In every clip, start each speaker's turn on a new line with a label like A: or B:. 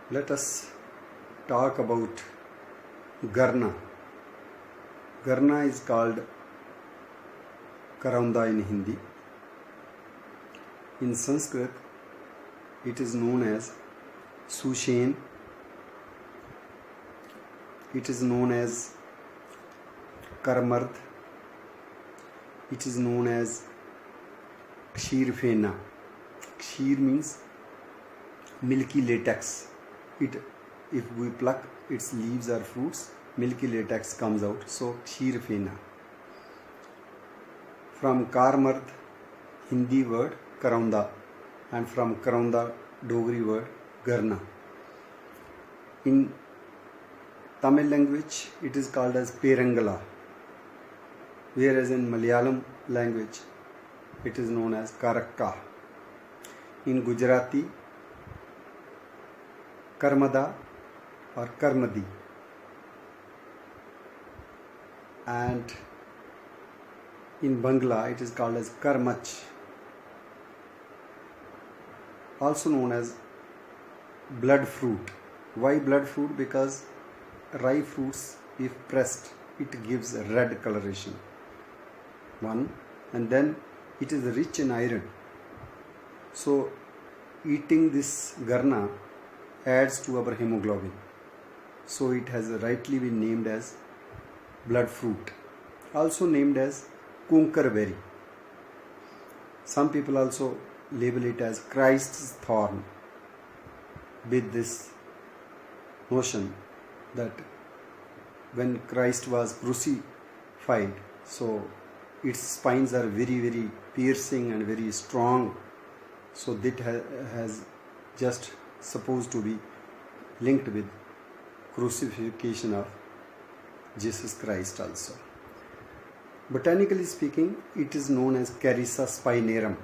A: Let us talk about Garna. Garna is called Karaunda in Hindi. In Sanskrit, it is known as Sushen. It is known as Karmard. It is known as Kshir Fena. Kshir means milky latex. If we pluck its leaves or fruits, milky latex comes out. So Kshir Fena. From Karmard, Hindi word Karaunda, and from Karaunda, Dogri word Garna. In Tamil language, it is called as Perangala, whereas in Malayalam language, it is known as Karakka. In Gujarati, Karmada or Karmadi, and in Bangla, it is called as Karmach, also known as blood fruit. Why blood fruit? Because rye fruits, if pressed, it gives a red coloration. One, and then it is rich in iron. So eating this garna adds to our hemoglobin. So it has rightly been named as blood fruit. Also named as kunkar berry. Some people also label it as Christ's thorn, with this notion that when Christ was crucified, so its spines are very, very piercing and very strong. So that has just supposed to be linked with crucifixion of Jesus Christ also. Botanically speaking, it is known as Carissa spinarum.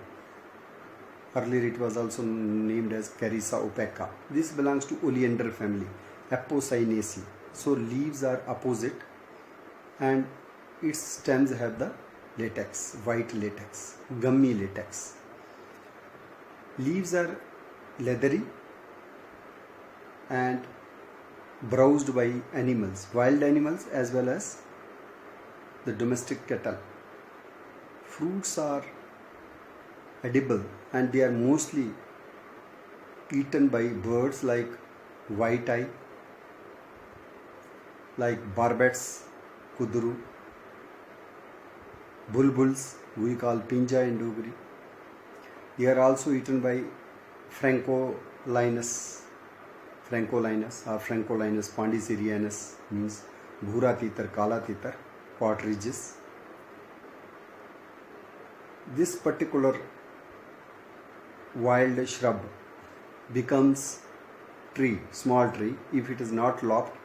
A: Earlier it was also named as Carissa opaca. This belongs to oleander family, Apocynaceae. So leaves are opposite and its stems have the latex, white latex, gummy latex. Leaves are leathery and browsed by animals, wild animals as well as the domestic cattle. Fruits are edible and they are mostly eaten by birds like white-eye, like barbets, kudru, bulbuls, we call pinja in Dogri. They are also eaten by Francolinus or Francolinus pandicerianus, means bhura titar, kala titar, partridges. This particular wild shrub becomes tree, small tree, if it is not lopped.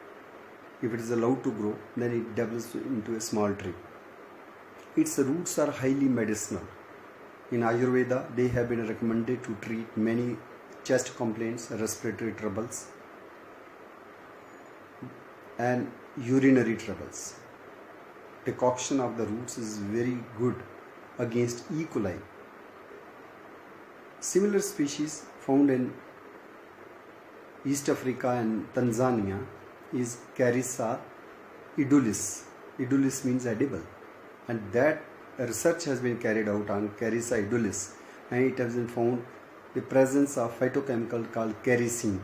A: If it is allowed to grow, then it develops into a small tree. Its roots are highly medicinal. In Ayurveda, they have been recommended to treat many chest complaints, respiratory troubles, and urinary troubles. Decoction of the roots is very good against E. coli. Similar species found in East Africa and Tanzania is Carissa edulis. Edulis means edible, and that research has been carried out on Carissa edulis, and it has been found the presence of phytochemical called kerosene,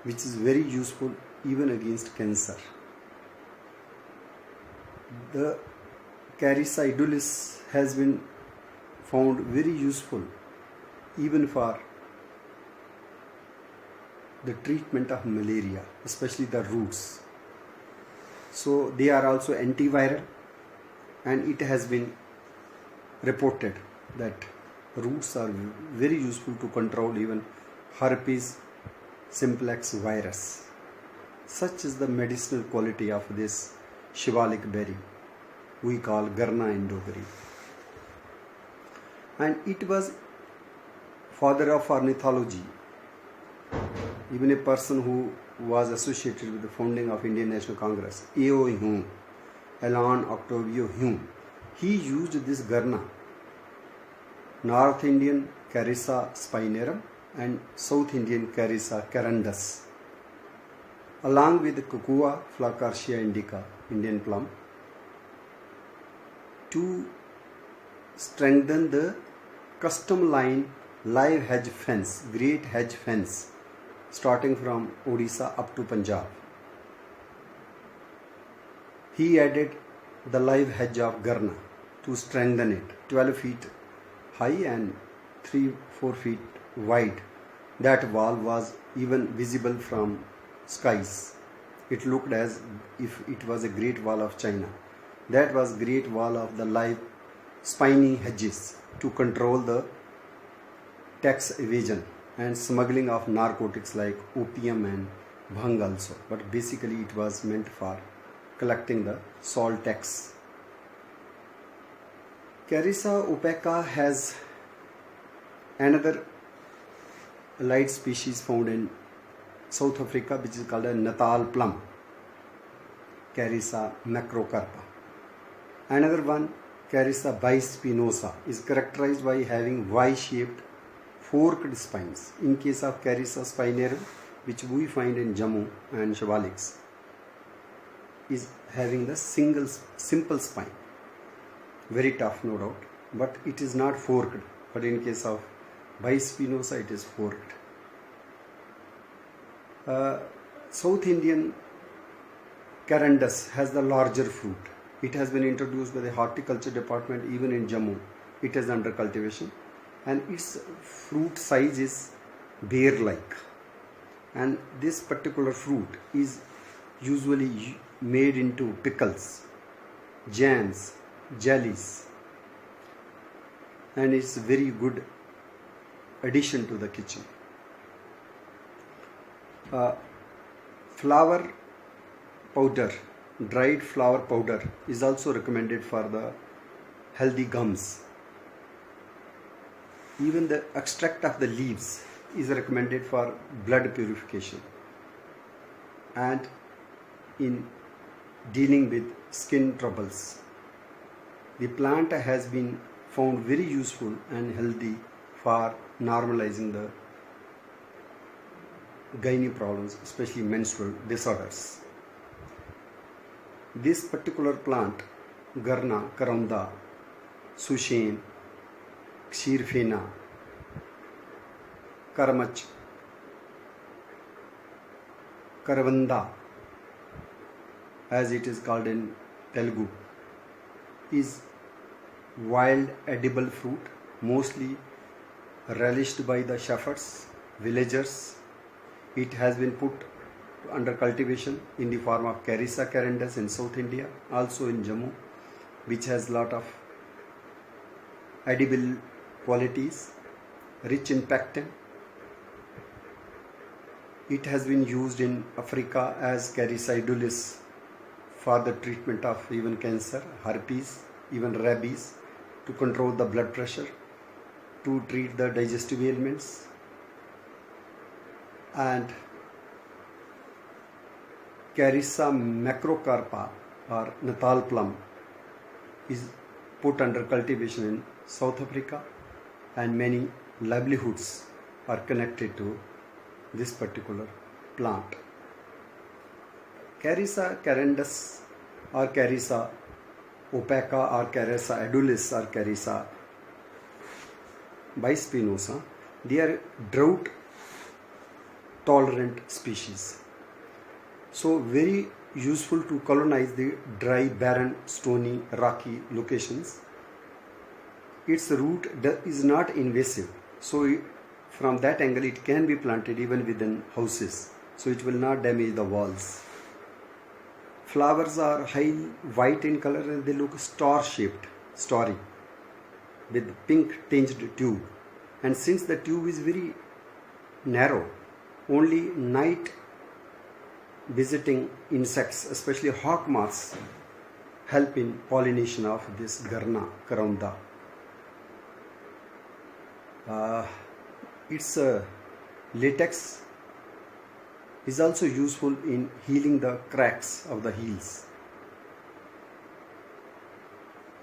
A: which is very useful even against cancer. The Carissa edulis has been found very useful even for the treatment of malaria, especially the roots. So they are also antiviral, and it has been reported that roots are very useful to control even herpes simplex virus. Such is the medicinal quality of this shivalik berry, we call garna in Dogri. And it was father of ornithology. Even a person who was associated with the founding of Indian National Congress, A.O. Hume, Alan Octavio Hume, he used this garna, North Indian Carissa spinarum and South Indian Carissa carandus, along with Cocoa Flacarcia indica, Indian plum, to strengthen the custom line live hedge fence, great hedge fence, starting from Odisha up to Punjab. He added the live hedge of Garna to strengthen it, 12 feet high and 3-4 feet wide. That wall was even visible from skies. It looked as if it was a great wall of China. That was great wall of the live spiny hedges to control the tax evasion and smuggling of narcotics like opium and bhang also. But basically it was meant for collecting the salt tax. Carica opaca has another allied species found in South Africa, which is called a Natal plum, Carica macrocarpa. Another one, Carica bispinosa, is characterized by having Y-shaped forked spines. In case of Carica spinerum, which we find in Jammu and Shivalix, is having the simple spine. Very tough, no doubt, but it is not forked. But in case of bispinosa, it is forked. South Indian Carandus has the larger fruit. It has been introduced by the horticulture department even in Jammu. It is under cultivation and its fruit size is bear-like. And this particular fruit is usually made into pickles, jams, jellies, and it's a very good addition to the kitchen. Flower powder, dried flower powder, is also recommended for the healthy gums. Even the extract of the leaves is recommended for blood purification and in dealing with skin troubles. The plant has been found very useful and healthy for normalizing the gynae problems, especially menstrual disorders. This particular plant, Garna, Karaunda, Sushen, Kshirfena, Karamach, Karavanda, as it is called in Telugu, is wild edible fruit, mostly relished by the shepherds, villagers. It has been put under cultivation in the form of Carica carandus in South India, also in Jammu, which has lot of edible qualities, rich in pectin. It has been used in Africa as Carica edulis for the treatment of even cancer, herpes, even rabies, to control the blood pressure, to treat the digestive ailments, and Carica macrocarpa or Natal plum is put under cultivation in South Africa, and many livelihoods are connected to this particular plant. Carica carandus or Carica opaca or Carica edulis or Carica bispinosa, they are drought tolerant species. So very useful to colonize the dry, barren, stony, rocky locations. Its root is not invasive, so from that angle it can be planted even within houses, so it will not damage the walls. Flowers are high white in color and they look star shaped, starry, with pink tinged tube. And since the tube is very narrow, only night visiting insects, especially hawk moths, help in pollination of this Garna, Karaunda. Its latex is also useful in healing the cracks of the heels.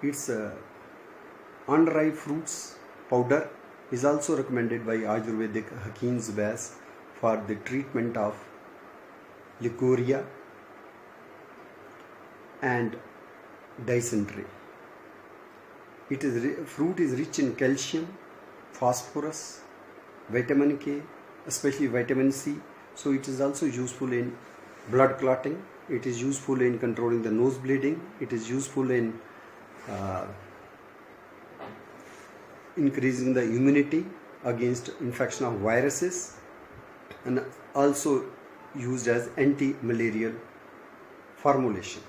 A: Its unripe fruits powder is also recommended by Ayurvedic Hakims Vyas for the treatment of leukorrhea, and dysentery. Fruit is rich in calcium, phosphorus, vitamin K, especially vitamin C. So it is also useful in blood clotting. It is useful in controlling the nose bleeding. It is useful in increasing the immunity against infection of viruses, and also used as anti-malarial formulation.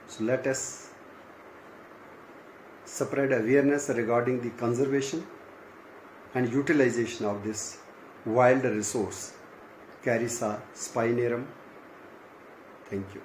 A: So let us spread awareness regarding the conservation and utilization of this wild resource, Carica spinarum. Thank you.